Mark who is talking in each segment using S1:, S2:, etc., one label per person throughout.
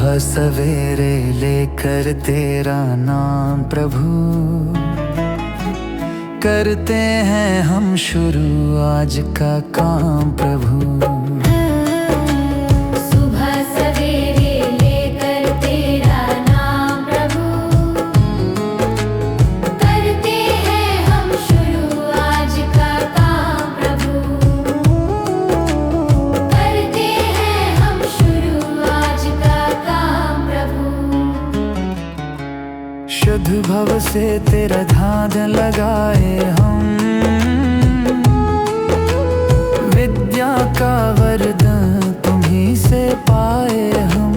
S1: सवेरे लेकर तेरा नाम प्रभु, करते हैं हम शुरू आज का काम प्रभु।
S2: सुबह सवेरे लेकर तेरा नाम प्रभु, करते हैं हम शुरू आज का काम प्रभु, करते हैं हम शुरू आज का काम प्रभु।
S1: शुद्ध भव से तेरा ध्यान लगाए हम, विद्या का वरदान तुम्हीं से पाए हम।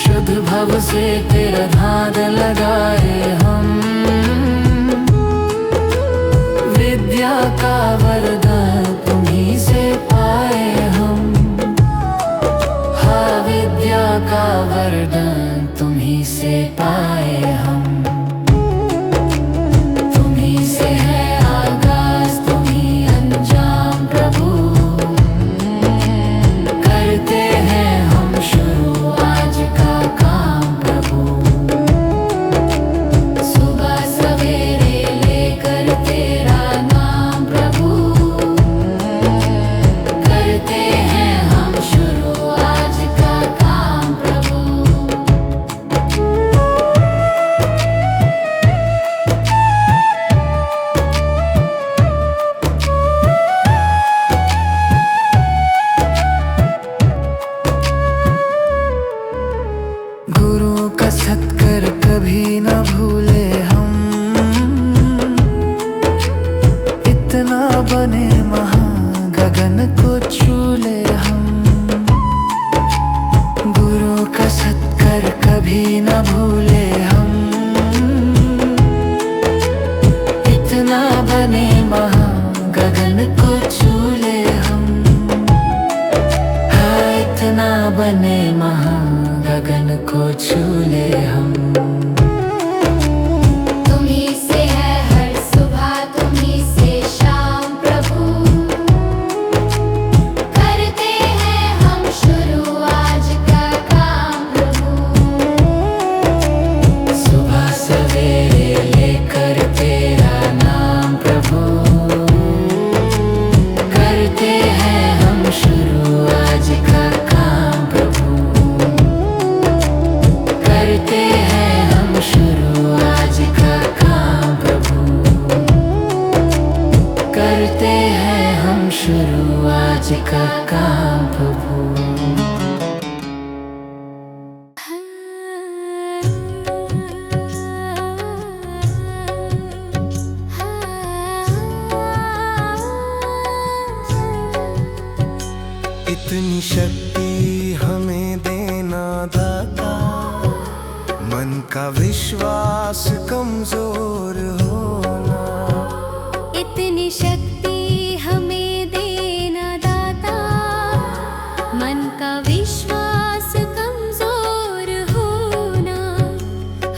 S1: शुद्ध भव से तेरा ध्यान लगाए हम, विद्या का वरदान तुम्हीं से पाए हम। हाँ, विद्या का वरदान तुम्हीं से पाए हम। तुम्हीं से है आगाज, तुम्हीं अंजाम प्रभु, करते हैं हम शुरू आज का काम प्रभु। सुबह सवेरे लेकर तेरा नाम प्रभु, करते हैं हम शुरू आज का काम प्रभु। गुरु का सत्कर कभी न भूले हम, इतना बने महान गगन को छू ले हम। गुरु का सत्कर कभी न भूले हम, इतना बने महान गगन को छू ले हम। हाँ, इतना बने महान गगन को छू ले हम।
S2: तुम्हीं से है हर सुबह, तुम्हीं से शाम प्रभु, करते हैं हम शुरू आज का काम प्रभु।
S1: सुबह सवेरे लेकर तेरा नाम प्रभु, करते हैं हम शुरू आज का काम प्रभु। करते हैं हम शुरू आज का काम प्रभु, करते हैं हम शुरू आज का काम प्रभु।
S3: इतनी शक्ति हमें देना दाता, मन का विश्वास कमजोर होना।
S2: इतनी शक्ति हमें देना दाता, मन का विश्वास कमजोर होना।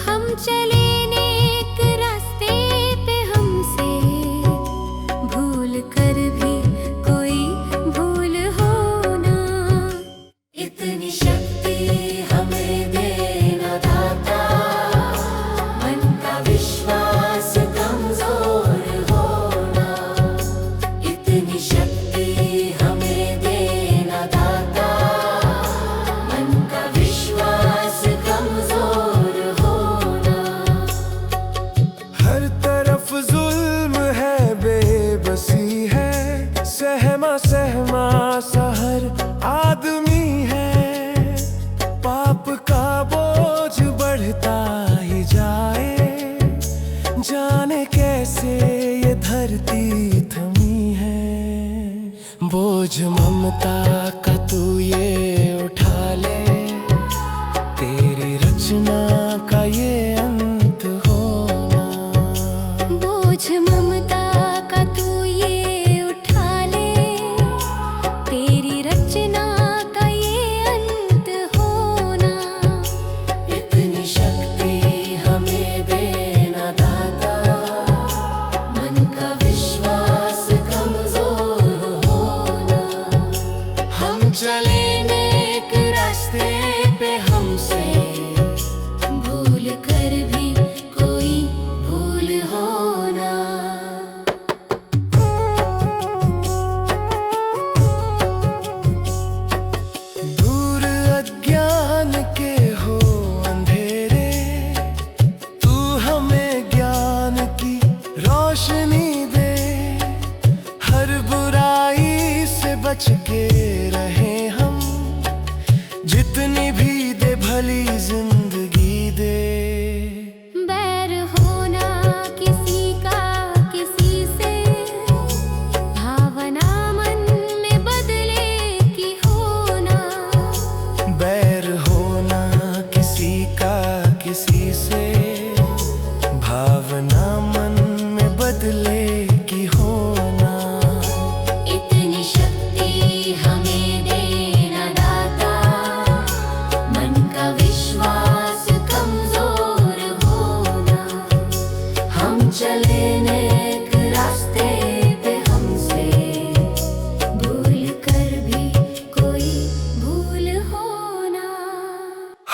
S2: हम चले नेक रास्ते पे, हमसे भूल कर भी कोई भूल होना। इतनी शक्ति हमें देना दाता, मन का विश्वास
S3: जितनी भी दे भली जिंदगी दे।
S2: बैर होना किसी का किसी से, भावना मन में बदले की होना।
S3: बैर होना किसी का किसी से, भावना मन में बदले की होना।
S2: इतनी शक्ति हमें देना दाता, मन का विश्वास कमजोर होना। हम चले नेक रास्ते पे, हमसे भूल कर भी कोई भूल होना।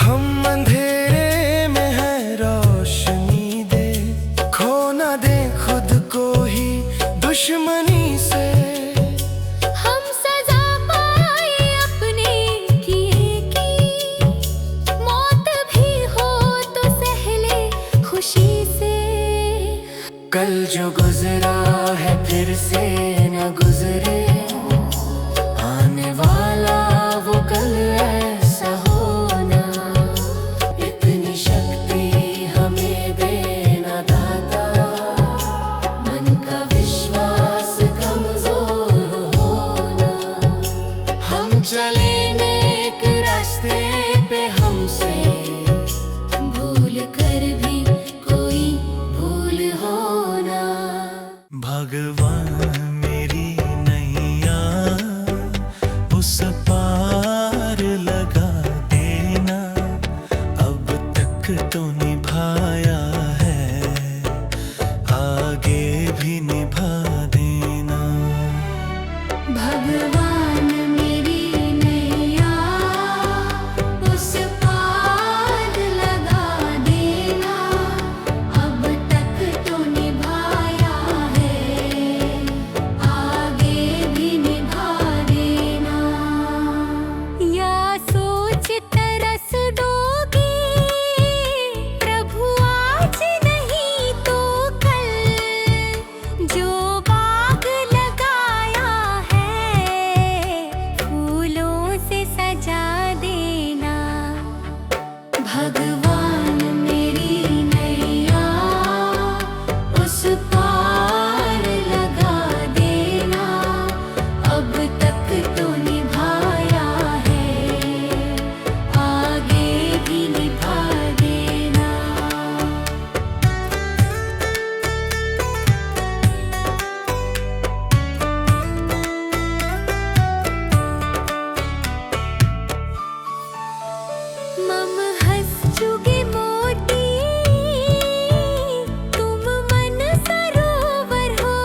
S3: हम अंधेरे में है रोशनी दे, खो न दे खुद को ही दुश्मनी से।
S2: हम सजा पाए अपने किए की, मौत भी हो तो सह ले खुशी से।
S3: कल जो गुजरा है फिर से न गुजरे, आने वाला वो कल ऐसा होना। इतनी शक्ति हमें देना दाता, मन का विश्वास कमजोर होना। हम चले नेक रास्ते पे, हमसे
S2: भूल कर भी कोई भूल होना।
S3: भगवान मेरी नैया उस पार लगा देना। अब तक तो निभाया है, आगे भी निभा देना।
S2: भगवान मेरी नैया उस पार लगा देना। अब तक तो निभाया है, आगे भी निभा देना। या सोच तरस दोगे प्रभु आज नहीं तो कल, जो बाग लगाया है फूलों से सजा देना। भगवान मेरी नैया उस पार लगा देना। अब तक तो निभाया है, आगे भी निभा देना। मम हंस चुगे मोती, तुम मन सरोवर हो।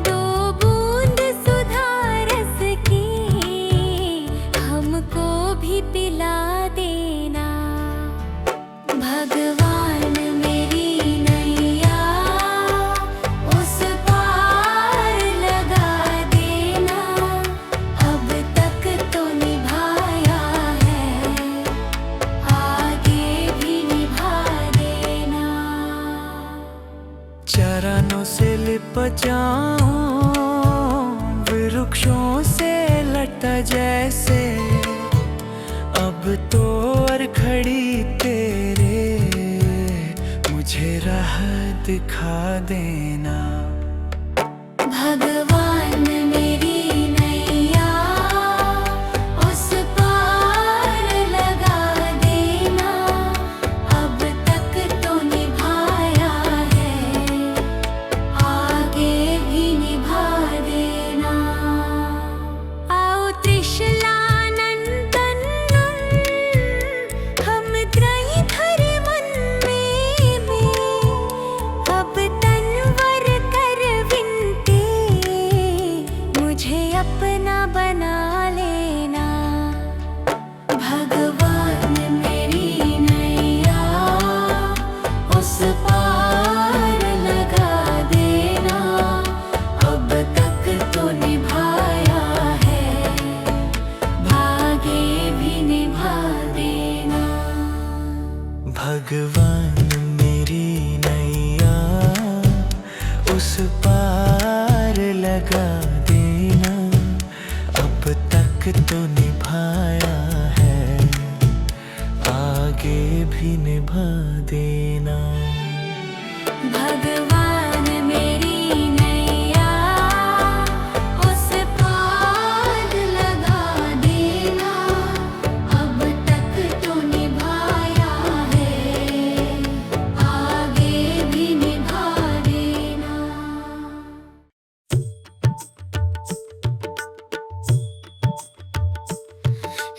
S2: दो बूंद सुधा रस की हमको भी पिला देना। भगवान मेरी नैया उस पार लगा देना। अब तक तो निभाया है, आगे भी निभा देना।
S3: चरणों से लिपट जाऊं वृक्षों से लटा जैसे, अब तो और खड़ी तेरे मुझे राह दिखा देना।
S2: भगवान मेरी नैया उस पार लगा देना। अब तक तो निभाया है, आगे भी निभा देना। आओ त्रिशलानंदन, हम त्रयी धरे मन में। अब तनवर कर विनती, मुझे अपना बना लेना। भगवान मेरी नैया उस पार लगा देना। अब तक तो निभाया है, भागे भी निभा देना।
S3: भगवान मेरी नैया उस पार लगा देना। अब तक तो निभाया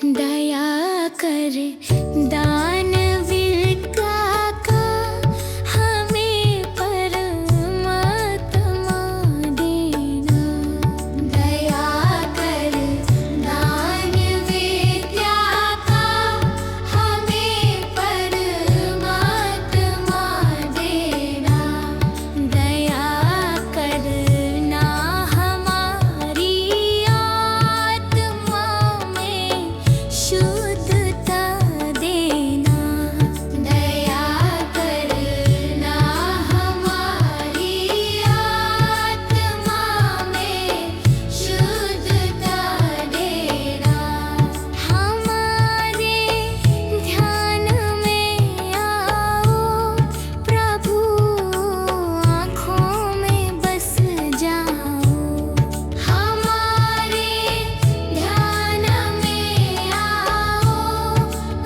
S2: दया कर दानवीर का हमें परमात्मा देना। दया कर दानवीर का हमें परमात्मा देना। दया करना हमारी आत्मा में शुद्धता देना। दया करना हमारी आत्मा में शुद्धता देना। हमारे ध्यान में आओ प्रभु, आँखों में बस जाओ। हमारे ध्यान में आओ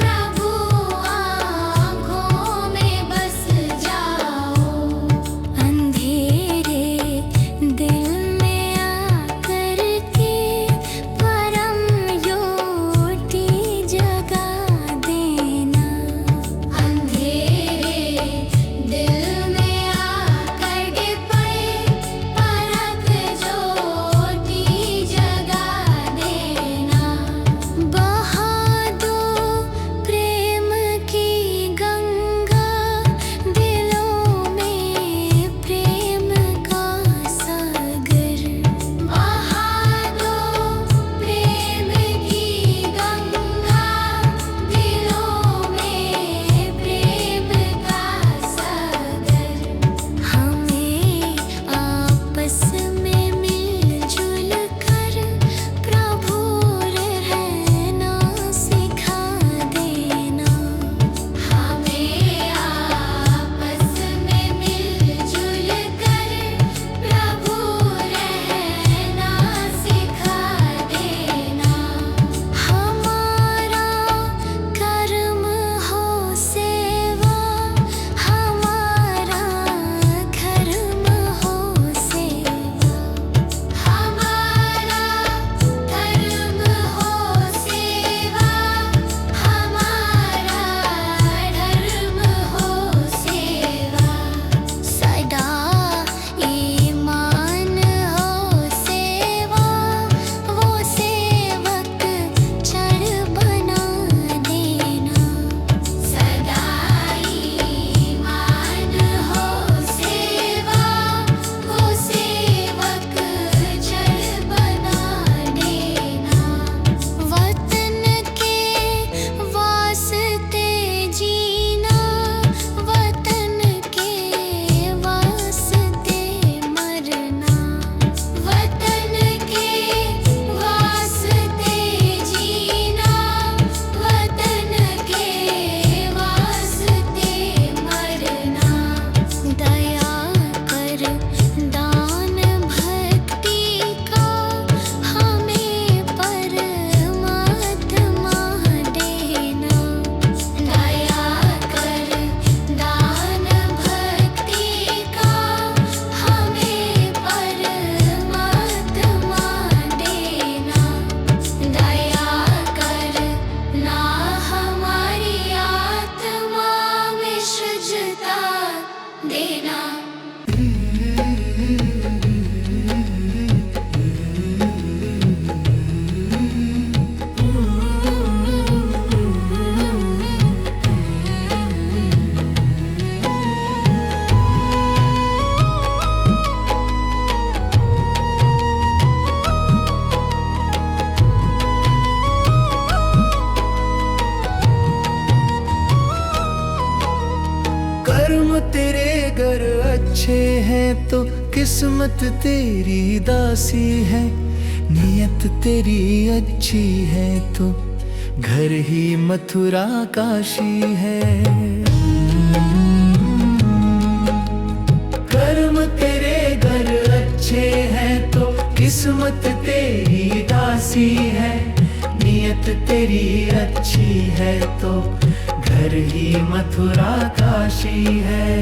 S2: प्रभु, आँखों में बस जाओ। अंधेरे दिल में आकर के परम ज्योति जगा देना। अंधेरे दिल में आकर के परम ज्योति जगा देना। बहा दो प्रेम की गंगा, दिलों में प्रेम का सागर। बहा दो प्रेम की गंगा, दिलों में प्रेम का सागर। हमें आपस में मिलजुल कर प्रभु रहना सिखा देना। हमें आपस में मिलजुल कर प्रभु रहना सिखा देना। हमारा कर्म हो सेवा, हमारा धर्म हो सेवा। हमारा धर्म हो सेवा, हमारा धर्म हो सेवा। सदा ईमान हो सेवा, वो सेवक चढ़ बना देना। सदा ईमान हो सेवा, वो सेवक चढ़ बना देना। वतन के वास्ते जीना, वतन के वास्ते मरना। वतन के वास्ते जीना, वतन के वास्ते मरना। दया कर दान भक्ति का हमें परमात्मा देना। दया कर दान भक्ति का हमें परमात्मा देना। दया करना हमारी आत्मा में शुद्धता देना।
S3: कर्म तेरे गर अच्छे हैं तो किस्मत तेरी दासी है। नियत तेरी अच्छी है तो घर ही मथुरा काशी है। कर्म तेरे घर अच्छे हैं तो किस्मत तेरी दासी है। नियत तेरी अच्छी है तो घर ही मथुरा काशी है।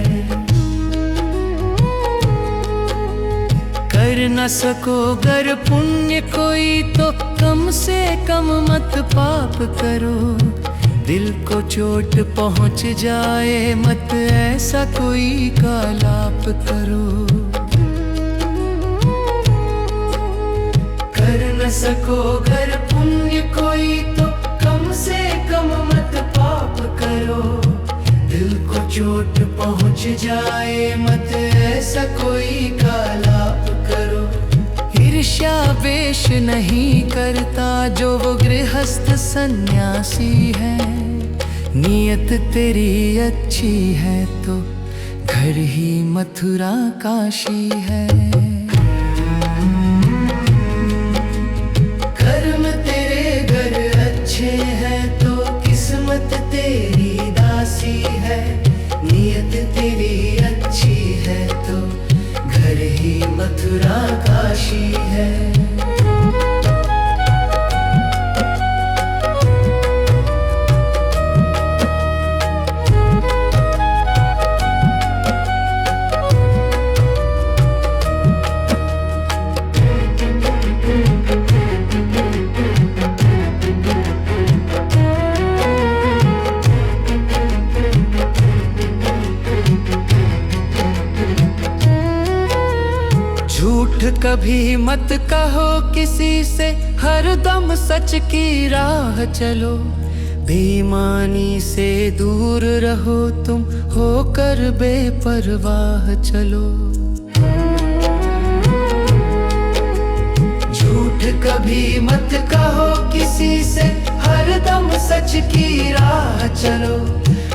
S3: कर न सको गर पुण्य कोई तो कम से कम मत पाप करो। दिल को चोट पहुंच जाए मत ऐसा कोई कालाप करो। कर न सको अगर पुण्य कोई तो कम से कम मत पाप करो। दिल को चोट पहुंच जाए मत ऐसा कोई कालाप करो। ईर्ष्या वेश नहीं करता जो वो गृहस्थ सन्यासी है। नियत तेरी अच्छी है तो घर ही मथुरा काशी है। कर्म तेरे घर अच्छे हैं तो किस्मत तेरी दासी है। नियत तेरी अच्छी है तो घर ही मथुरा काशी है। झूठ कभी मत कहो किसी से, हरदम सच की राह चलो। बेईमानी से दूर रहो तुम, होकर बेपरवाह चलो। झूठ कभी मत कहो किसी से, हरदम सच की राह चलो।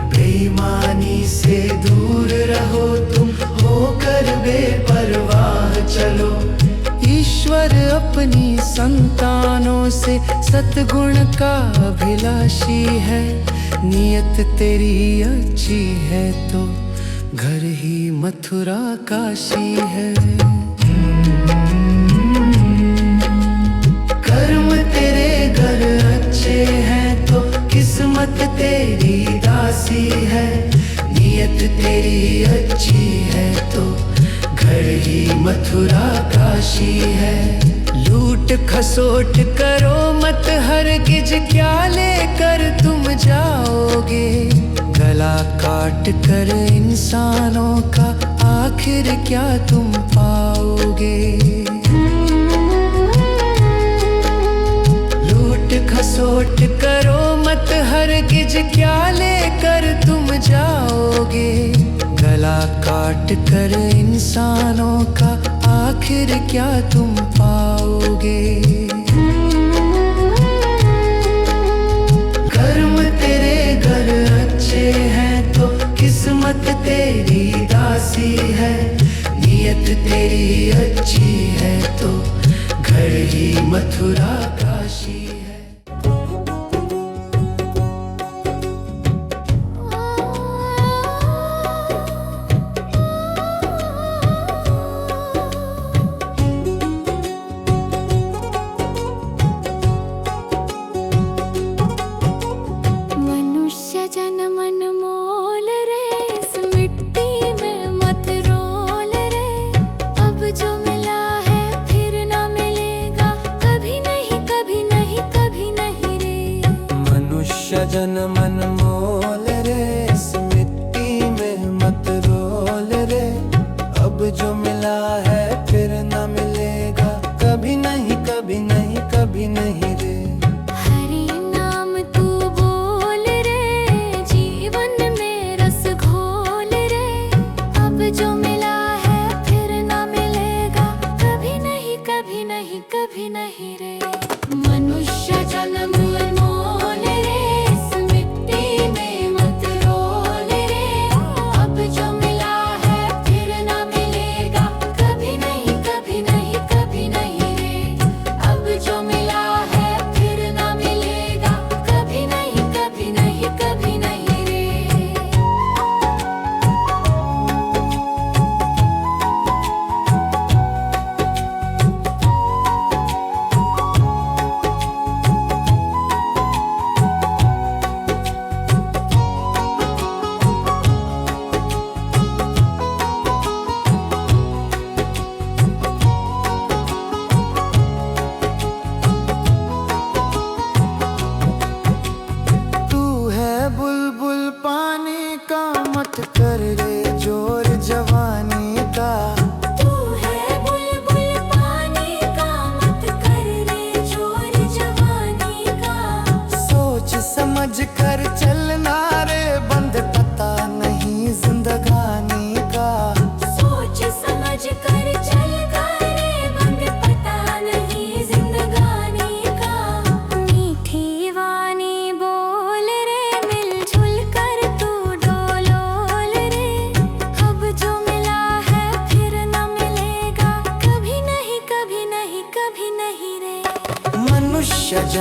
S3: बेईमानी से दूर रहो तुम, होकर बेपरवाह चलो। ईश्वर अपनी संतानों से सतगुण का अभिलाषी है। नियत तेरी अच्छी है तो घर ही मथुरा काशी है। कर्म तेरे घर अच्छे हैं तो किस्मत तेरी दासी है। नियत तेरी अच्छी है तो घर ही मथुरा काशी है। लूट खसोट करो मत हरगिज, क्या लेकर तुम जाओगे। गला काट कर इंसानों का आखिर क्या तुम पाओगे। लूट खसोट करो मत हरगिज, क्या लेकर तुम जाओगे। गला काट कर इंसानों का आखिर क्या तुम पाओगे। कर्म तेरे घर अच्छे हैं तो किस्मत तेरी दासी है। नियत तेरी अच्छी है तो घर ही मथुरा काशी है।
S1: जन मन मोल रे, इस मिट्टी में मत रोल रे। अब जो मिला है फिर न मिलेगा, कभी नहीं कभी नहीं कभी नहीं रे।
S2: हरि नाम तू बोल रे, जीवन में रस घोल रे। अब जो मिला है फिर न मिलेगा, कभी नहीं कभी नहीं कभी नहीं रे। मनुष्य जन्म अनमोल रे, इस मिट्टी में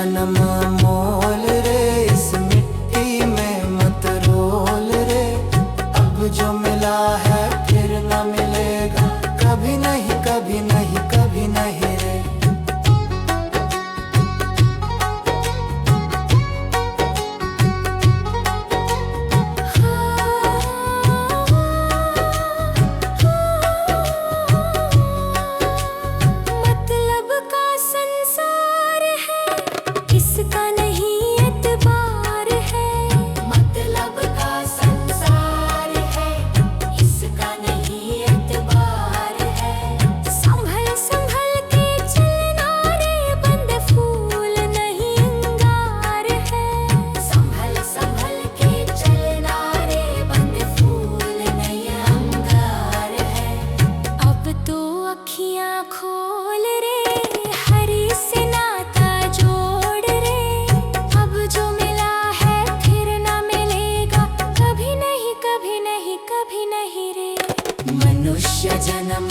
S1: जन्म मोल रे, इस मिट्टी में मत रोल रे। अब जो मिला है फिर न मिलेगा, कभी नहीं कभी नहीं कभी नहीं रे।
S2: मतलब का संसार है, इसका नहीं एतबार है। मतलब का संसार है, इसका नहीं एतबार है। संभल संभल के चलना रे, बंद फूल नहीं अंगार है। संभल संभल के चलना रे, बंद फूल नहीं अंगार है। अब तो अखियां खोल रे, हरी से नाता जोड़ रे। अब जो मिला है फिर ना मिलेगा, कभी नहीं कभी नहीं कभी नहीं रे।
S1: मनुष्य जन्म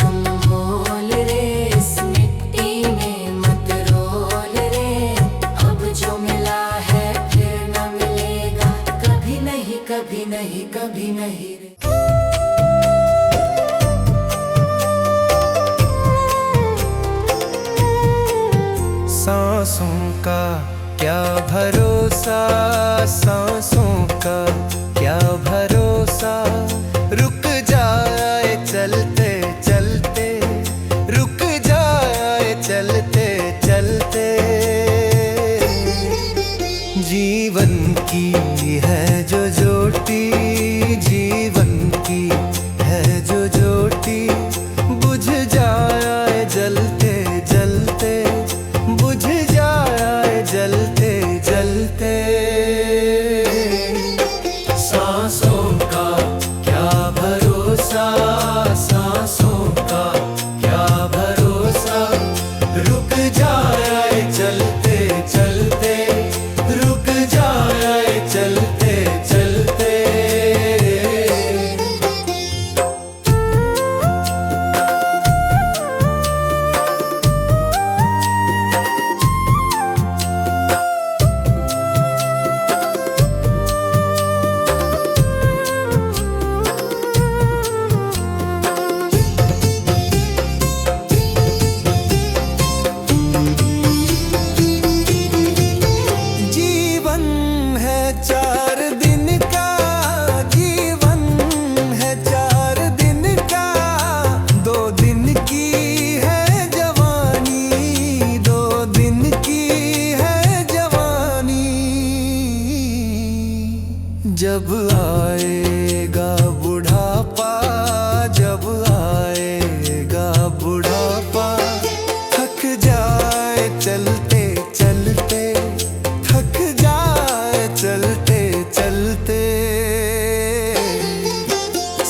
S1: मोल रे, इस मिट्टी में मत रोल रे। अब जो मिला है फिर न मिलेगा, कभी नहीं कभी नहीं कभी नहीं रे। सांसों का क्या भरोसा, सांसों का क्या भरोसा। रुक जाए चलते चलते, रुक जाए चलते चलते। जीवन की है जो ज्योति, जीवन की है जो ज्योति। बुझ जाए जलते जलते, बुझ जाए जलते जलते। सांसों का क्या भरोसा, सांसों का क्या भरोसा। रुक जाए चलते चलते, रुक जाए चलते चलते। जीवन है 4 दिन का, जीवन है 4 दिन का। 2 दिन की है जवानी, 2 दिन की है जवानी। जब आएगा बुढ़ापा, जब आएगा बुढ़ापा। थक जाए चलते चलते, थक जाए चलते चलते।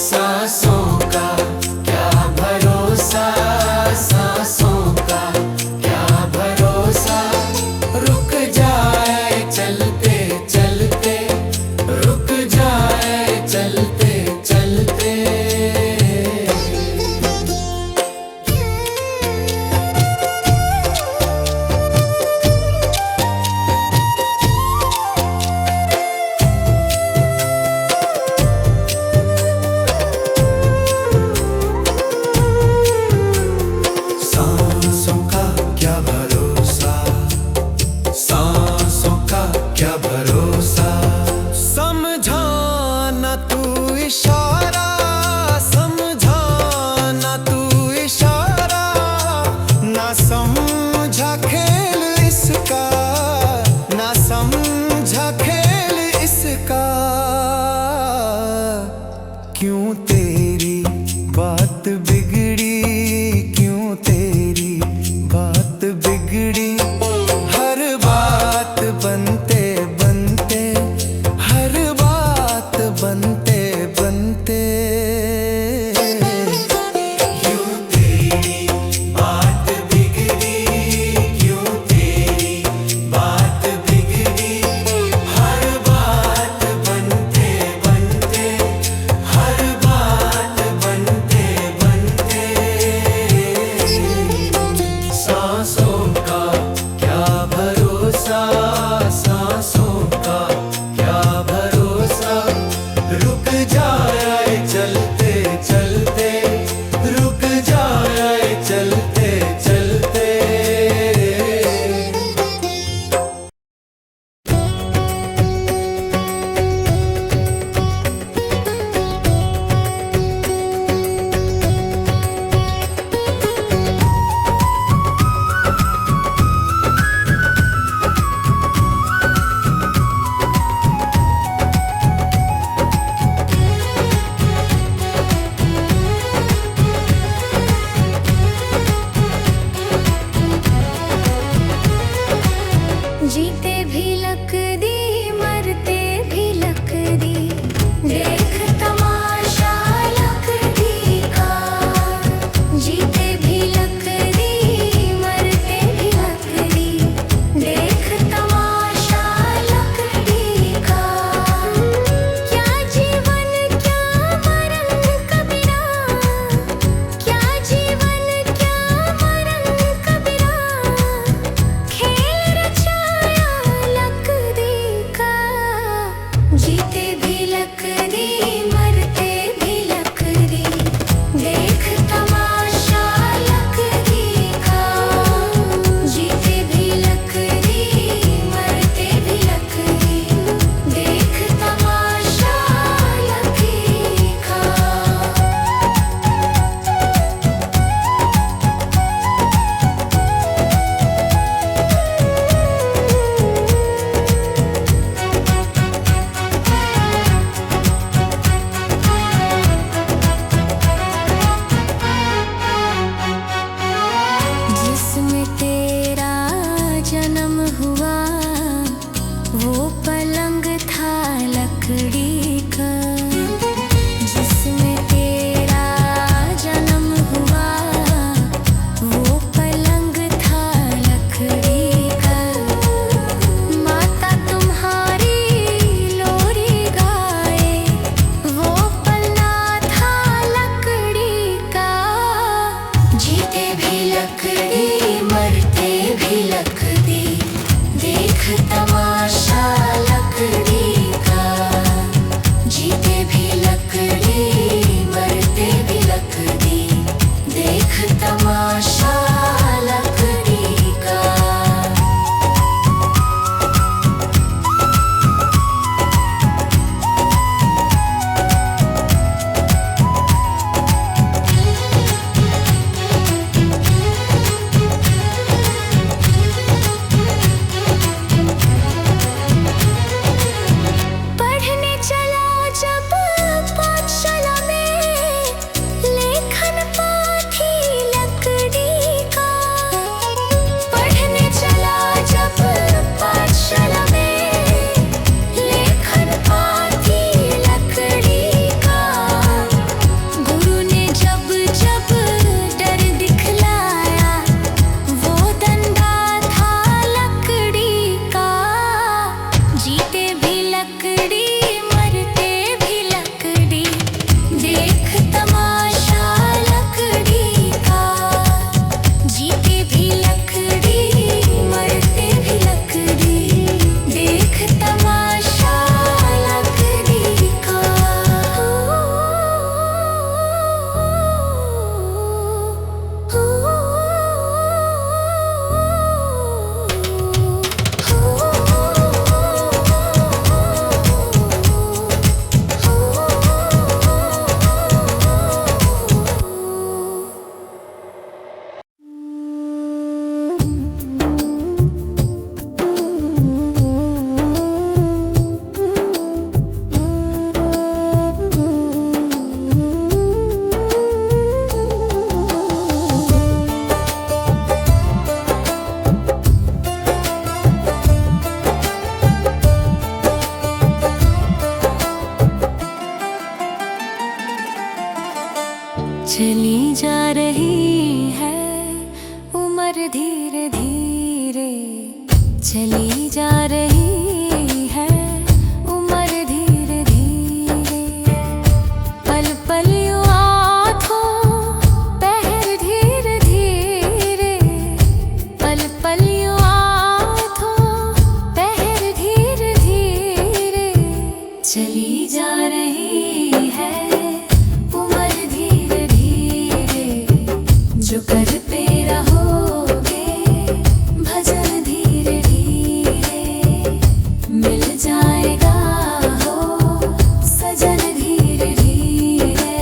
S1: सांसों का क्या भरोसा, सांसों का क्या भरोसा। रुक जाए चलते चलते, रुक जाए चलते
S2: लकड़ी का, जिसमें तेरा जन्म हुआ वो पलंग था लकड़ी का। माता तुम्हारी लोरी गाए वो पलना था लकड़ी का। जीते भी लकड़ी मरते भी लकड़ी, देख तमाशा लकड़ी का। जीते भी लकड़ी मरते भी लकड़ी, देख तमाशा लकड़ी का। पढ़ने चला जब पाठशाला में, लेखन पाथी लकड़ी का। पढ़ने चला जब पाठशाला में, लेखन पाथी लकड़ी का। गुरु ने जब जब डर दिखलाया वो डंडा था लकड़ी का। जीते भी लकड़ी मरते भी लकड़ी, देख तमाशा लकड़ी का। जीते भी लकड़ी मरते भी लकड़ी, देख तमाशा लकड़ी का। चली जा रही है उम्र धीरे धीरे, चली जा रही है उम्र धीरे धीरे। पल पल यूं आँखों पहर धीरे धीरे, पल पल यूं आँखों पहर धीरे धीरे। चली जा रही है उम्र धीरे धीरे, जो करते रहोगे भजन धीरे धीरे, मिल जाएगा हो सजन धीरे धीरे।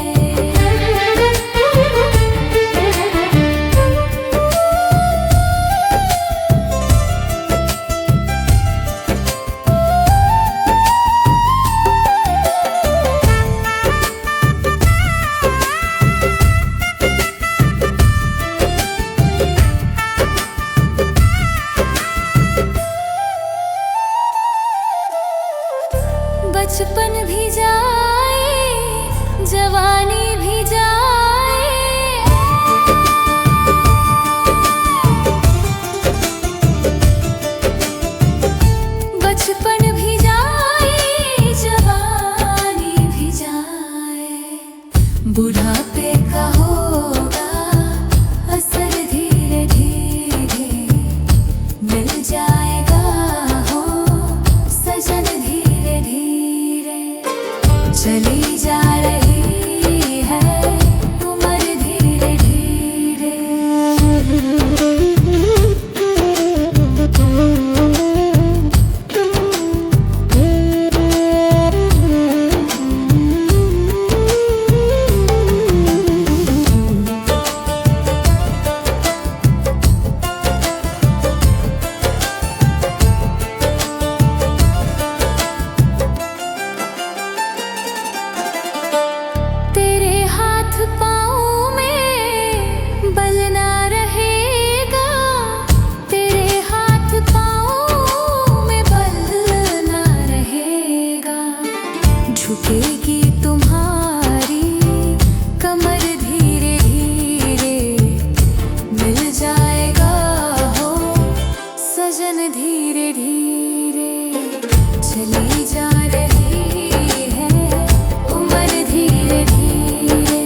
S2: बचपन भी जाए जवानी भी जाए, बचपन भी जाए जवानी भी जाए। बुढ़ापे का होगा असर धीरे धीरे, मिल जाएगा हो सजन धीरे धीरे। चली जा रही है उम्र धीरे धीरे। झुकेगी तुम्हारी कमर धीरे धीरे, मिल जाएगा हो सजन धीरे धीरे। चली जा रही है उम्र धीरे धीरे।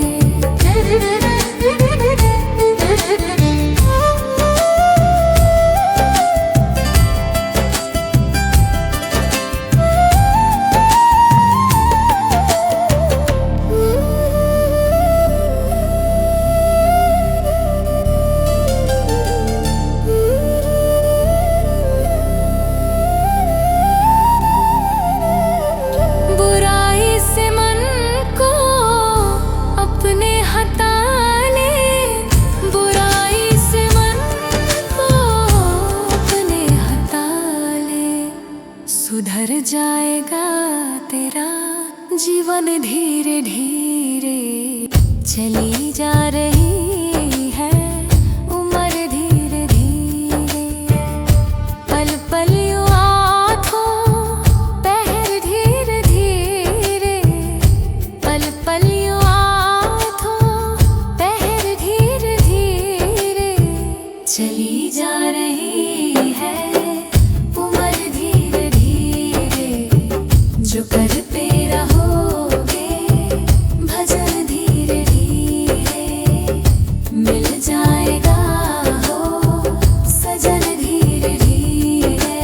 S2: बुराई से मन को अपने हटा ले, बुराई से मन को अपने हटा ले। सुधर जाएगा तेरा जीवन धीरे धीरे। चली जा रही है उम्र धीरे धीरे। पल पल यूं आँखों पहर धीरे धीरे, पल पल यूं आँखों पहर धीरे धीरे। चली जा रही है उम्र धीरे धीरे। जो करते रहोगे भजन धीरे धीरे, मिल जाएगा हो सजन धीरे धीरे।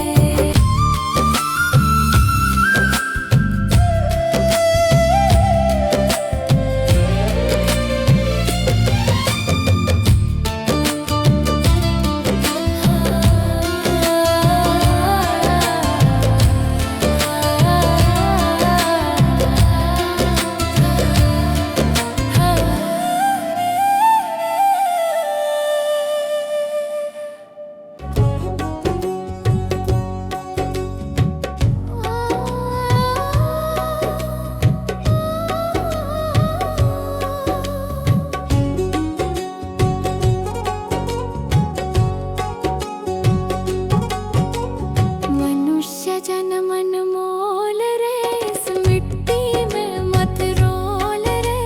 S2: मनुष्य जन्म अनमोल रे, इस मिट्टी में मत रोल रे।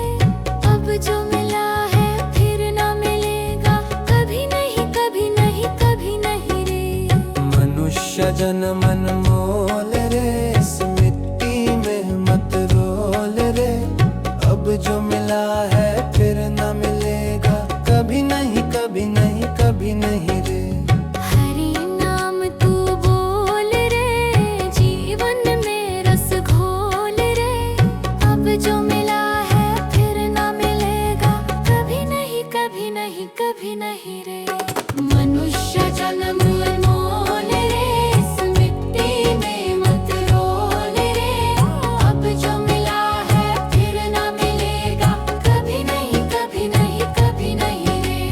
S2: अब जो मिला है फिर ना मिलेगा, कभी नहीं कभी नहीं कभी नहीं रे।
S1: मनुष्य जन्म अनमोल रे, इस मिट्टी में मत रोल रे। अब जो मिला है फिर ना मिलेगा, कभी नहीं कभी नहीं कभी नहीं रे।
S2: हरि नाम तू बोल रे, जीवन में रस घोल रे। अब जो मिला है फिर ना मिलेगा, कभी नहीं कभी नहीं कभी नहीं रे। मनुष्य जन्म अनमोल रे, इस मिट्टी में मत रोल रे। अब जो मिला है फिर ना मिलेगा, कभी नहीं कभी नहीं कभी नहीं रे।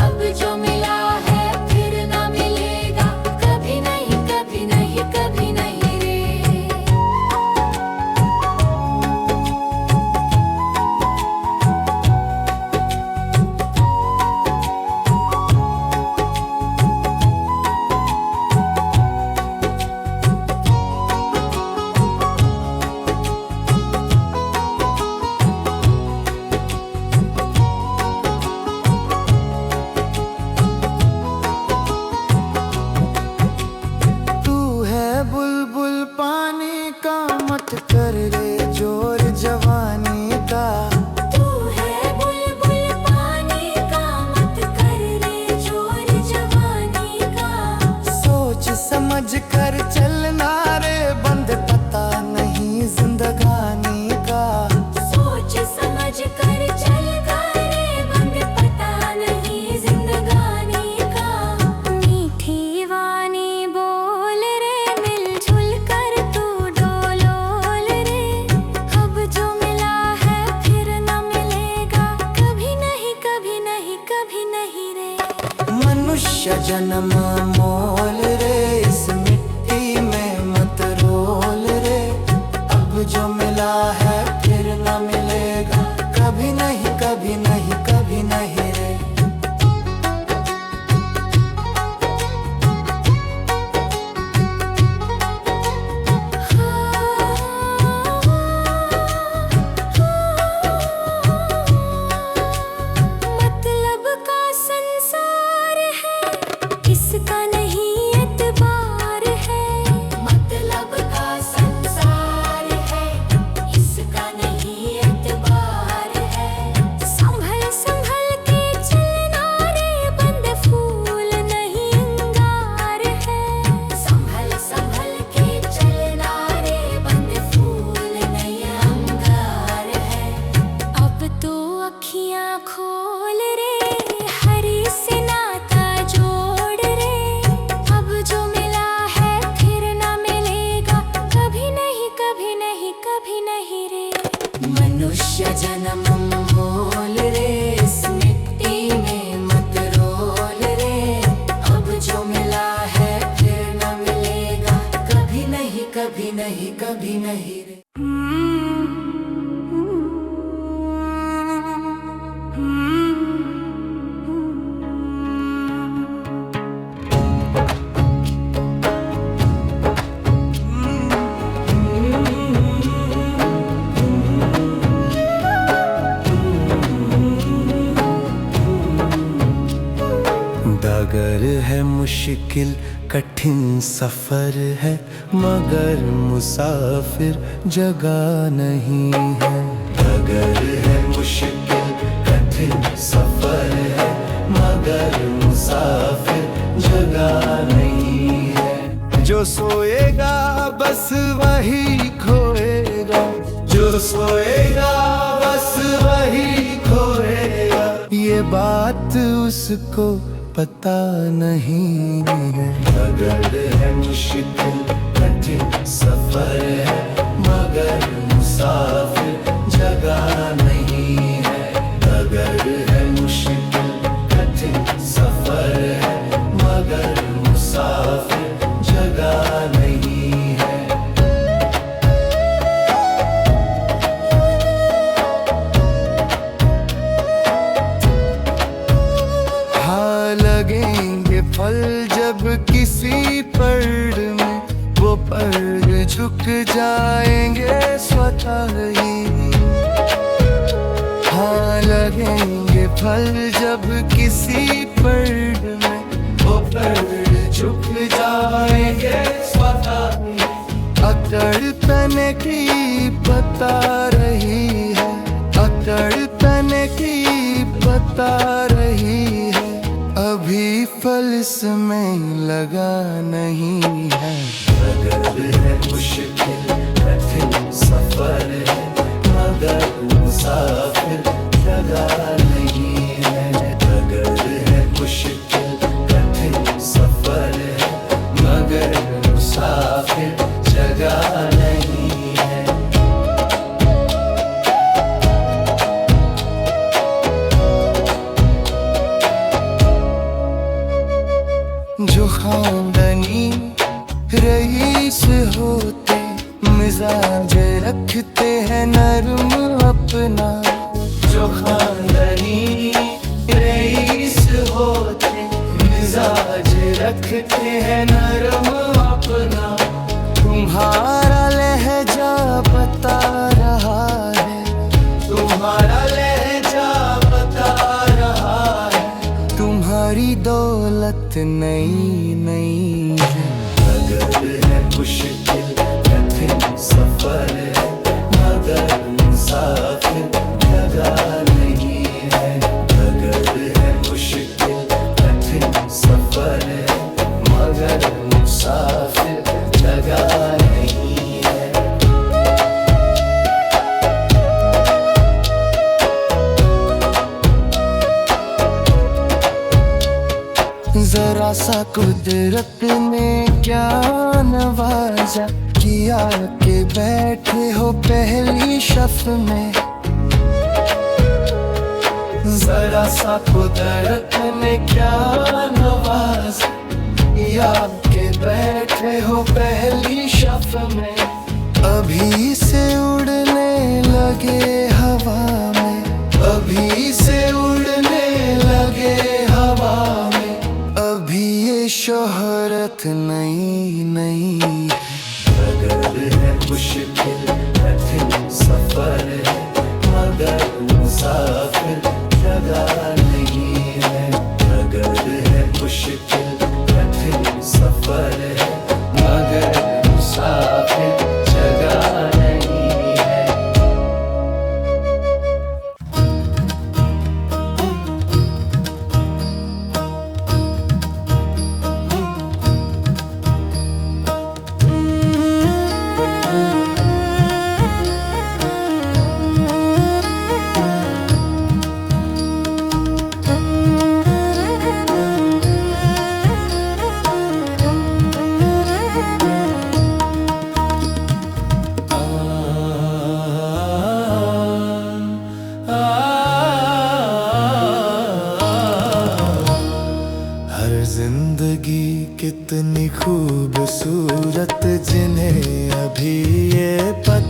S2: अब जो मिला है फिर ना मिलेगा, कभी नहीं कभी नहीं कभी नहीं रे।
S1: तू है बुलबुल पानी का, मत कर रे जोर जवानी का।
S2: तू है बुलबुल पानी का, मत कर रे जोर जवानी का।
S1: सोच समझ कर चलना रे, बंद पता नहीं जिंदगानी का।
S2: सोच समझ कर चल रे, बंद पता नहीं जिंदगानी का। मीठी वाणी बोल रे, मिलजुल कर तू डोलोल रे। अब जो मिला है फिर ना मिलेगा, कभी नहीं कभी नहीं कभी नहीं रे।
S1: मनुष्य जन्म मोल रे, इस मिट्टी में मत रोल रे। अब जो मिला है फिर ना मिलेगा, कभी नहीं कभी नहीं कभी नहीं रे।
S2: हाँ मनुष्य जन्म मोल रे, इस मिट्टी में मत रोल रे। अब जो मिला है फिर न मिलेगा, कभी नहीं कभी नहीं कभी नहीं रे।
S1: डगर है मुश्किल कठिन सफर है, मगर मुसाफिर जगह नहीं है। डगर है मुश्किल कठिन सफर है, मगर मुसाफिर जगह नहीं है। जो सोएगा बस वही खोएगा, जो सोएगा बस वही खोएगा। ये बात उसको पता नहीं है। डगर है मुश्किल कठिन सफर है, मगर मुसाफिर जगह नहीं है। डगर है मुश्किल कठिन सफर है, मगर मुसाफिर जगह नहीं है। लगेंगे फल जब किसी पेड़ में, वो पेड़ झुक जाएंगे स्वतः ही। हाँ लगेंगे फल जब किसी पेड़ में, वो पेड़ झुक जाएंगे स्वतः ही। अकड़ तने की बता रही है, अकड़ तने की बता रही है। अभी फल इसमें लगा नहीं है। डगर है मुश्किल कठिन सफर है, मगर मुसाफिर जगह नहीं है। डगर है मुश्किल कठिन सफर है, मगर मुसाफिर जगह नहीं है। जो खानदानी रईस होते, मिजाज रखते हैं नरम अपना। जो खानदानी रईस होते, मिजाज रखते हैं नरम अपना। तुम्हारा लहजा बता रहा है, तुम्हारा लहजा बता रहा है। तुम्हारी दौलत नई नई है। डगर है मुश्किल कठिन सफर है, मगर मुसाफिर जगह नहीं है। डगर है मुश्किल कठिन सफर है, मगर मुसाफिर जगह नहीं है। जरा सा कुदरत ने क्या नवाजा, किया के बैठे हो पहली शफ में। जरा सा कुदरत ने क्या नवाजा, किया के बैठे हो पहली शफ में। अभी से उड़ने लगे हवा में, अभी से उड़ने लगे हवा में। अभी ये शोहरत नई नई है। डगर है मुश्किल कठिन सफर है, मगर मुसाफिर जगह नहीं है। डगर है मुश्किल कठिन सफर है, मगर मुसाफिर जगह नहीं है।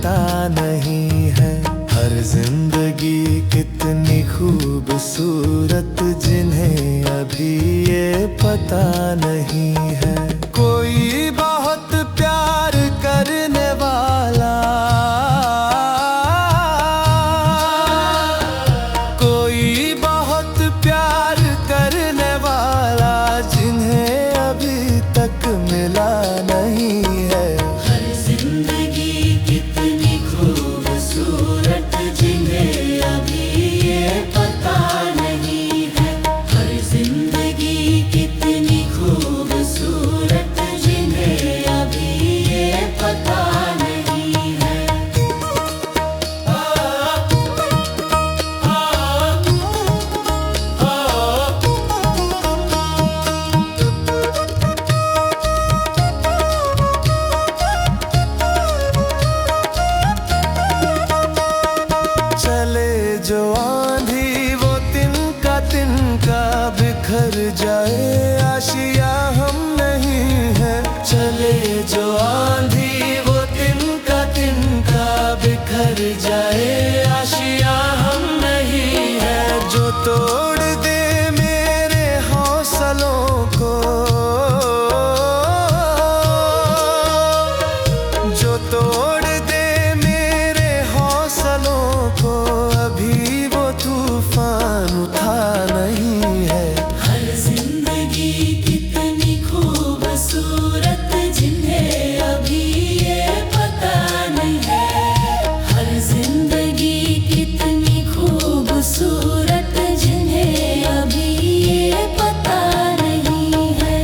S1: पता नहीं है। हर जिंदगी कितनी खूबसूरत जिन्हें अभी ये पता नहीं है। कोई बहुत प्यार करने वाला, कोई बहुत प्यार करने वाला जिन्हें अभी तक मिला नहीं है।
S3: हर जिंदगी कितनी खूबसूरत जिन्हें अभी ये पता नहीं है। हर जिंदगी कितनी खूबसूरत जिन्हें अभी ये पता नहीं है।
S1: चले जो आंधी वो तिनका तिनका बिखर जाए, आशिया हम नहीं है। चले जो आंधी वो तिनका तिनका बिखर जाए, आशिया हम नहीं है। जो तोड़ दे मेरे हौसलों को, जो तोड़ दे मेरे हौसलों को, अभी वो तूफान उठा नहीं है।
S3: हर जिंदगी कितनी खूबसूरत जिन्हें अभी ये पता नहीं है। हर जिंदगी कितनी खूबसूरत जिन्हें अभी ये पता नहीं है।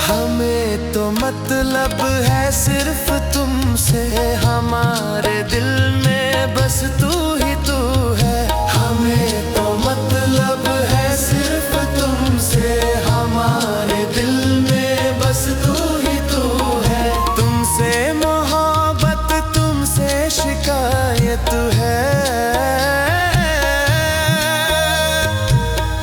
S1: हमें तो मतलब है सिर्फ तुमसे, हमारे दिल में बस तू ही तू है। हमें तो मतलब है सिर्फ तुमसे, हमारे दिल में बस तू ही तू है। तुमसे मोहब्बत तुमसे शिकायत है,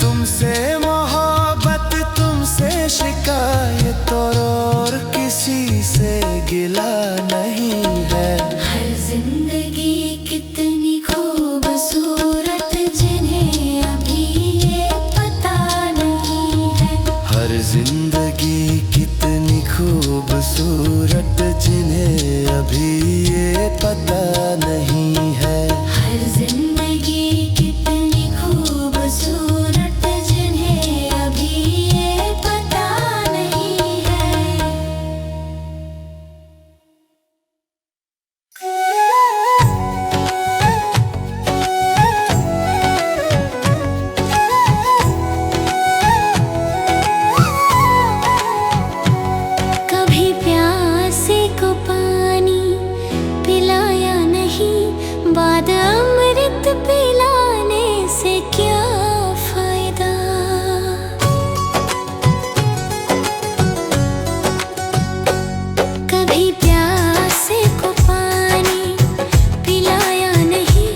S1: तुमसे मोहब्बत तुमसे शिकायत, और किसी से गिला नहीं है।
S2: हर जिंदगी कितनी खूबसूरत जिन्हें अभी ये पता नहीं है।
S1: हर जिंदगी कितनी खूबसूरत जिन्हें अभी ये पता नहीं है।
S2: हर जिंदगी कितनी खूबसूरत जिन्हें अभी ये पता नहीं है। कभी प्यासे को पानी पिलाया नहीं, बाद अमृत पिलाने से क्या फायदा। कभी प्यासे को पानी पिलाया नहीं,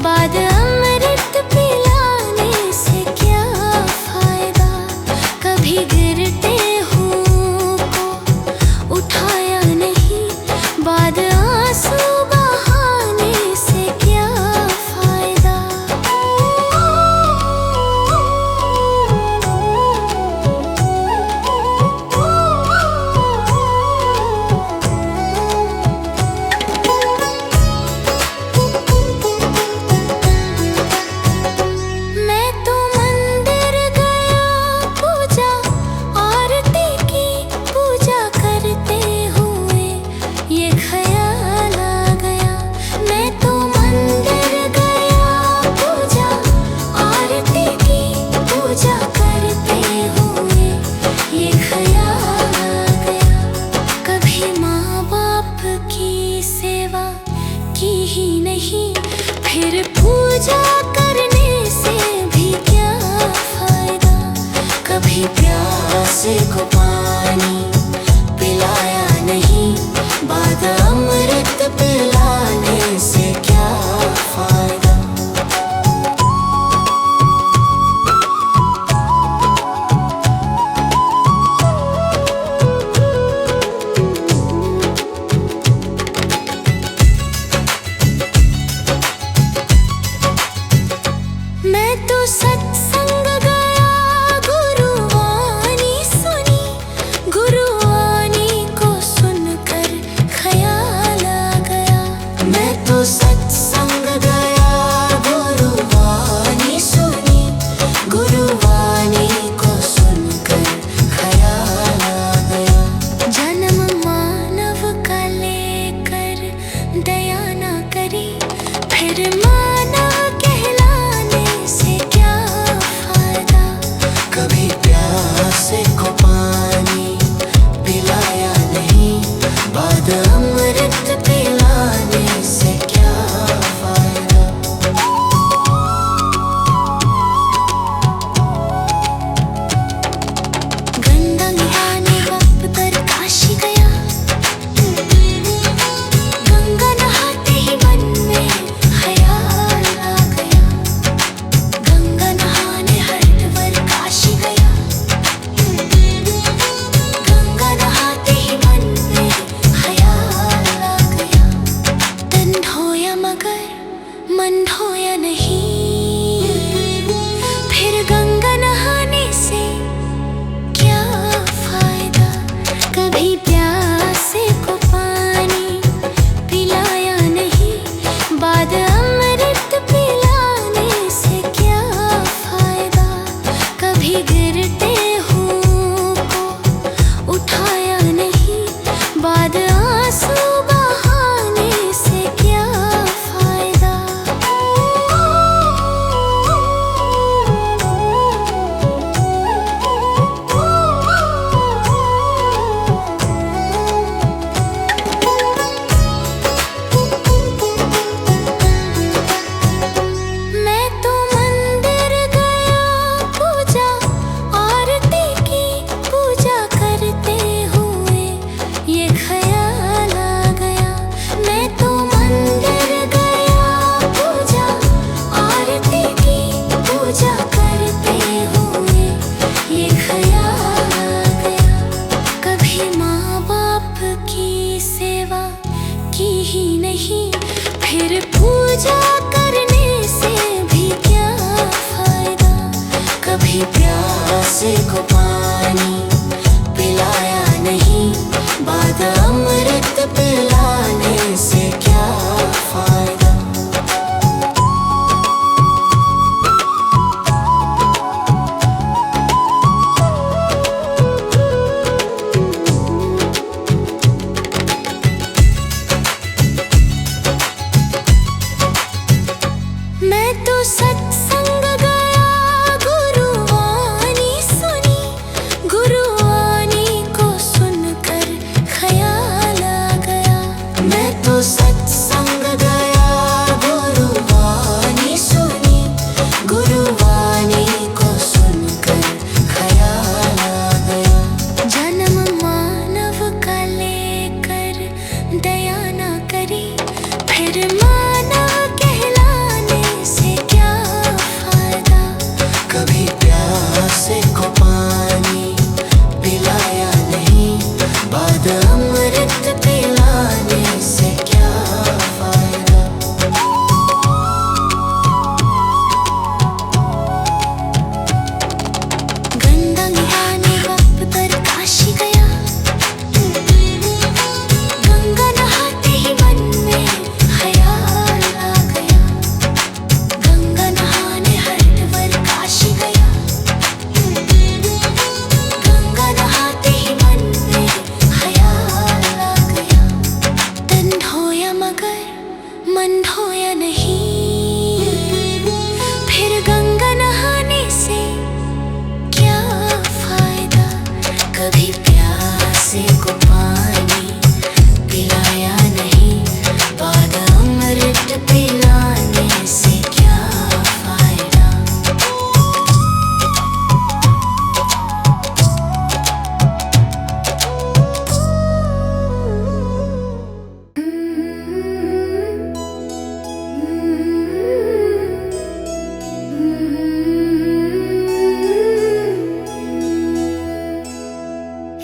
S2: बाद अमृत पिलाने से क्या फायदा। कभी गिरते हुओं को उठाया नहीं, बाद आंसू बहाने से क्या फायदा। मैं तो मंदिर गया पूजा आरती की, पूजा करते हुए ये ख्याल आ गया। मैं तो मंदिर गया पूजा आरती की, पूजा करते हुए ये ख्याल आ गया। कभी माँ बाप की सेवा की ही नहीं, फिर पूजा करने से भी क्या फायदा। कभी प्यासे को पानी पिलाया नहीं, बाद नहीं, फिर पूजा करने से भी क्या फायदा। कभी प्यासे को पानी पिलाया नहीं, बाद अमृत पिलाने से क्या फायदा। मैं तो सत्संग गया, गुरुवाणी सुनी, गुरुवाणी को सुनकर ख्याल आ गया। मैं तो सत्संग गया, गुरुवाणी सुनी, गुरुवाणी को सुनकर ख्याल आ गया। जन्म मानव का लेकर दया ना करी, फिर मानव कहलाने से क्या फायदा। कभी प्यासे को पानी पिलाया नहीं, बाद अमृत पिलाने से क्या फायदा। गंगा नहाने वक्त पर काशी गया, गंगा नहाते ही मन में ख्याल आ गया। गंगा नहाने हरिद्वार काशी गया, गंगा नहाते ही मन में ख्याल आ गया। तन धोया मगर मन धोया नहीं, फिर गंगा नहाने से क्या फायदा। कभी प्यासे को पानी पिलाया नहीं, बाद अमृत पिलाने से क्या फायदा।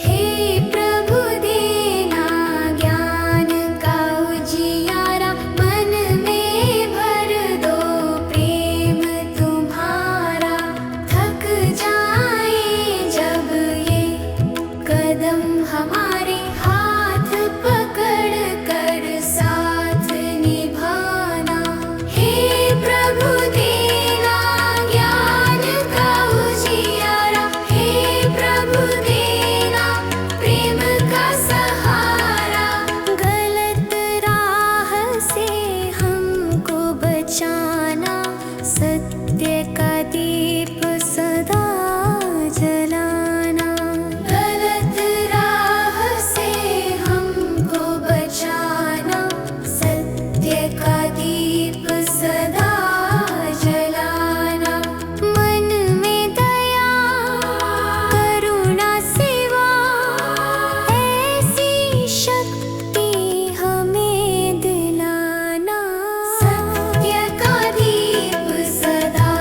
S2: हे प्रभु देना ज्ञान का उजियारा, मन में भर दो प्रेम तुम्हारा। थक जाए जब ये कदम हमारे, हाथ पकड़ कर साथ निभाना। हे प्रभु देना ज्ञान का उजियारा, हे प्रभु देना प्रेम का सहारा। गलत राह से हमको बचाना, सत्य का दीप सदा जलाना। गलत राह से हमको बचाना, सत्य का दीप सदा जलाना। मन में दया करुणा सेवा, ऐसी शक्ति हमें दिलाना। सत्य का दीप सदा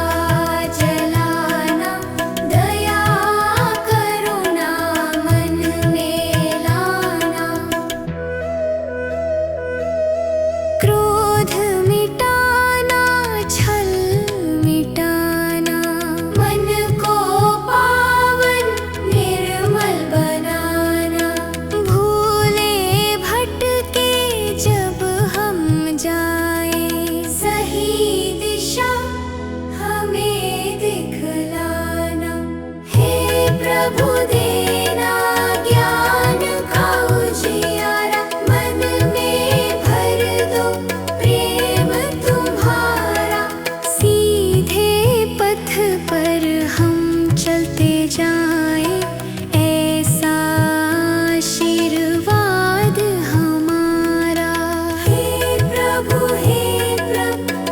S2: जलाना, दया करुणा मन में लाना। क्रोध मिटाना, छल मिटाना, मन को पावन निर्मल बनाना। भूले भटके जब हम जाए, सही दिशा हमें दिखलाना। हे प्रभु देना ज्ञान का उजियारा, मन में भर दो प्रेम तुम्हारा। सीधे पथ पर हम चलते जाए, ऐसा आशीर्वाद हमारा। हे प्रभु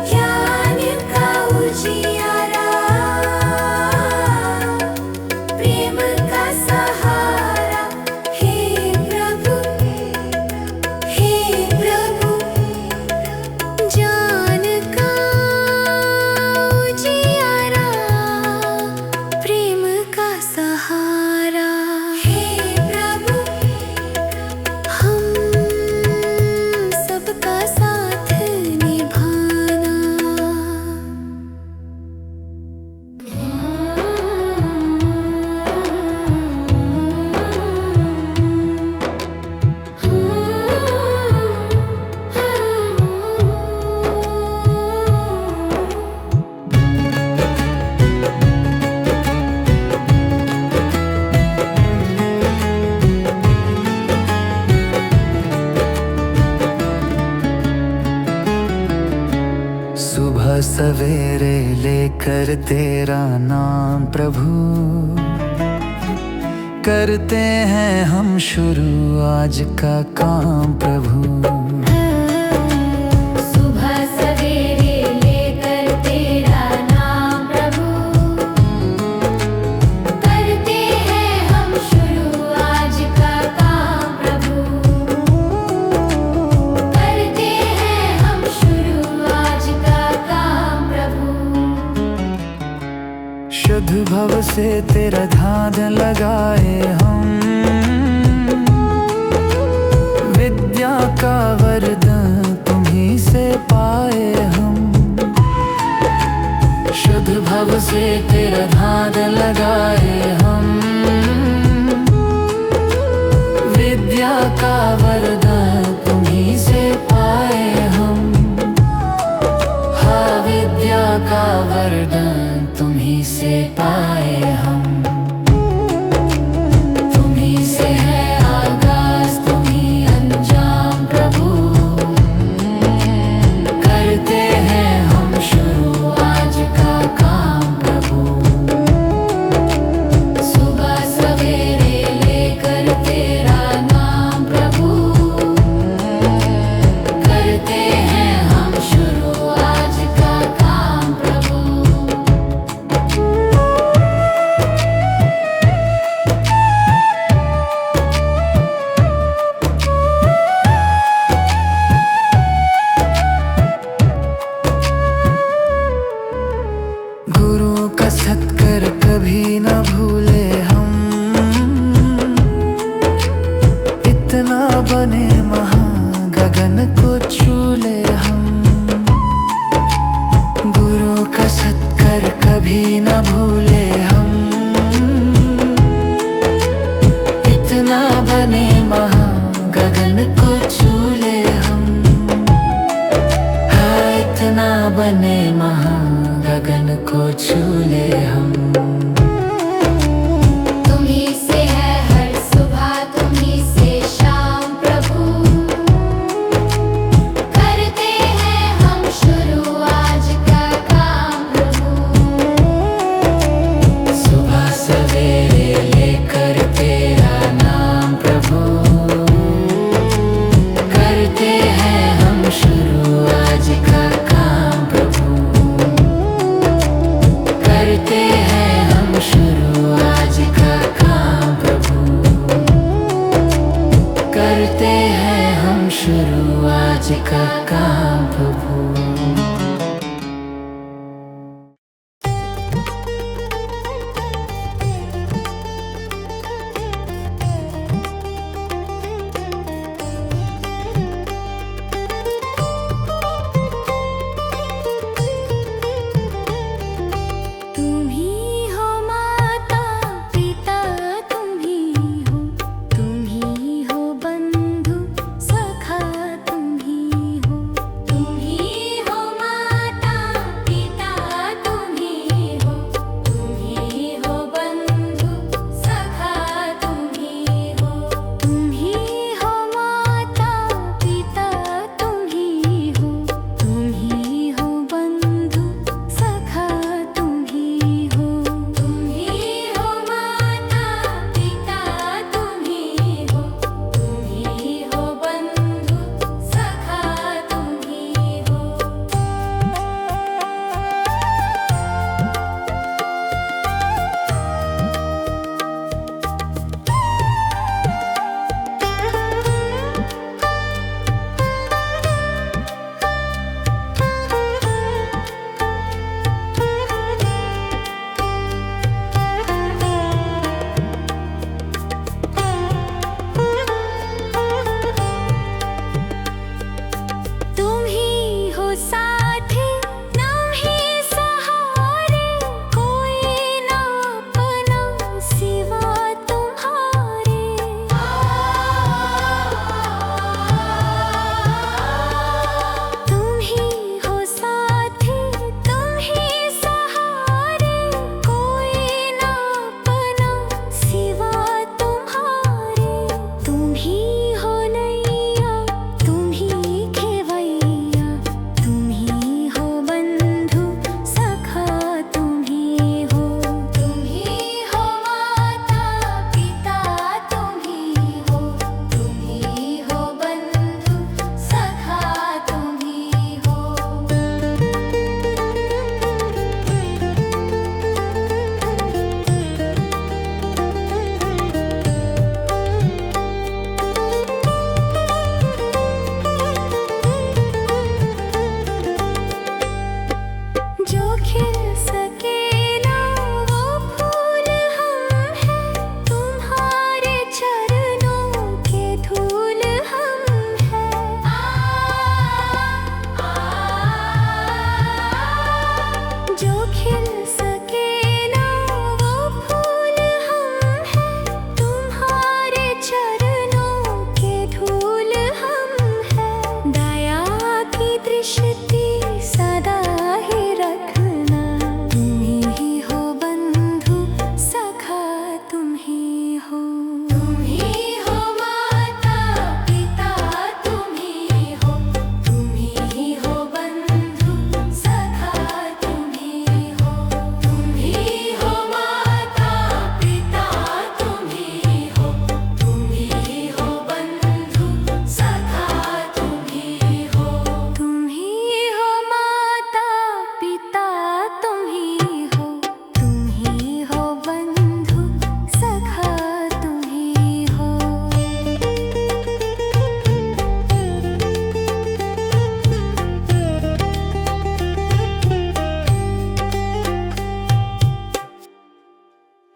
S2: ज्ञान का उजियारा, प्रेम का सहारा।
S1: सवेरे लेकर तेरा नाम प्रभु, करते हैं हम शुरू आज का काम प्रभु।
S2: सुबह सवेरे लेकर तेरा नाम प्रभु, करते हैं हम शुरू आज का काम प्रभु, करते हैं हम शुरू आज का काम प्रभु।
S1: शुद्ध भव से तेरा ध्यान लगाए हम, विद्या का वरदान तुम्हीं से पाए हम। शुद्ध भव से तेरा ध्यान लगाए हम, विद्या का वरदान तुम्हीं से पाए हम। हाँ, विद्या का वरदान तुम्हीं से पाए हम। तुम्हीं से है आगाज, तुम्हीं अंजाम प्रभु, करते हैं हम शुरू आज का काम प्रभु। सुबह सवेरे लेकर तेरा नाम प्रभु, करते हैं हम शुरू आज का काम प्रभु। गुरु का सत्कर कभी न भूले हम, इतना बने महान गगन को छू ले हम। गुरु का सत्कर कभी न भूले हम, इतना बने महान गगन को छू ले हम। हाँ, इतना बने महान गगन को छू ले हम।
S2: तुम्हीं से है हर सुबह, तुम्हीं से शाम प्रभु, करते हैं हम शुरू आज का काम प्रभु।
S1: सुबह सवेरे लेकर तेरा नाम प्रभु, करते हैं हम शुरू आज का काम प्रभु। करते हैं हम शुरू आज का काम प्रभु, करते हैं हम शुरू आज का काम प्रभु।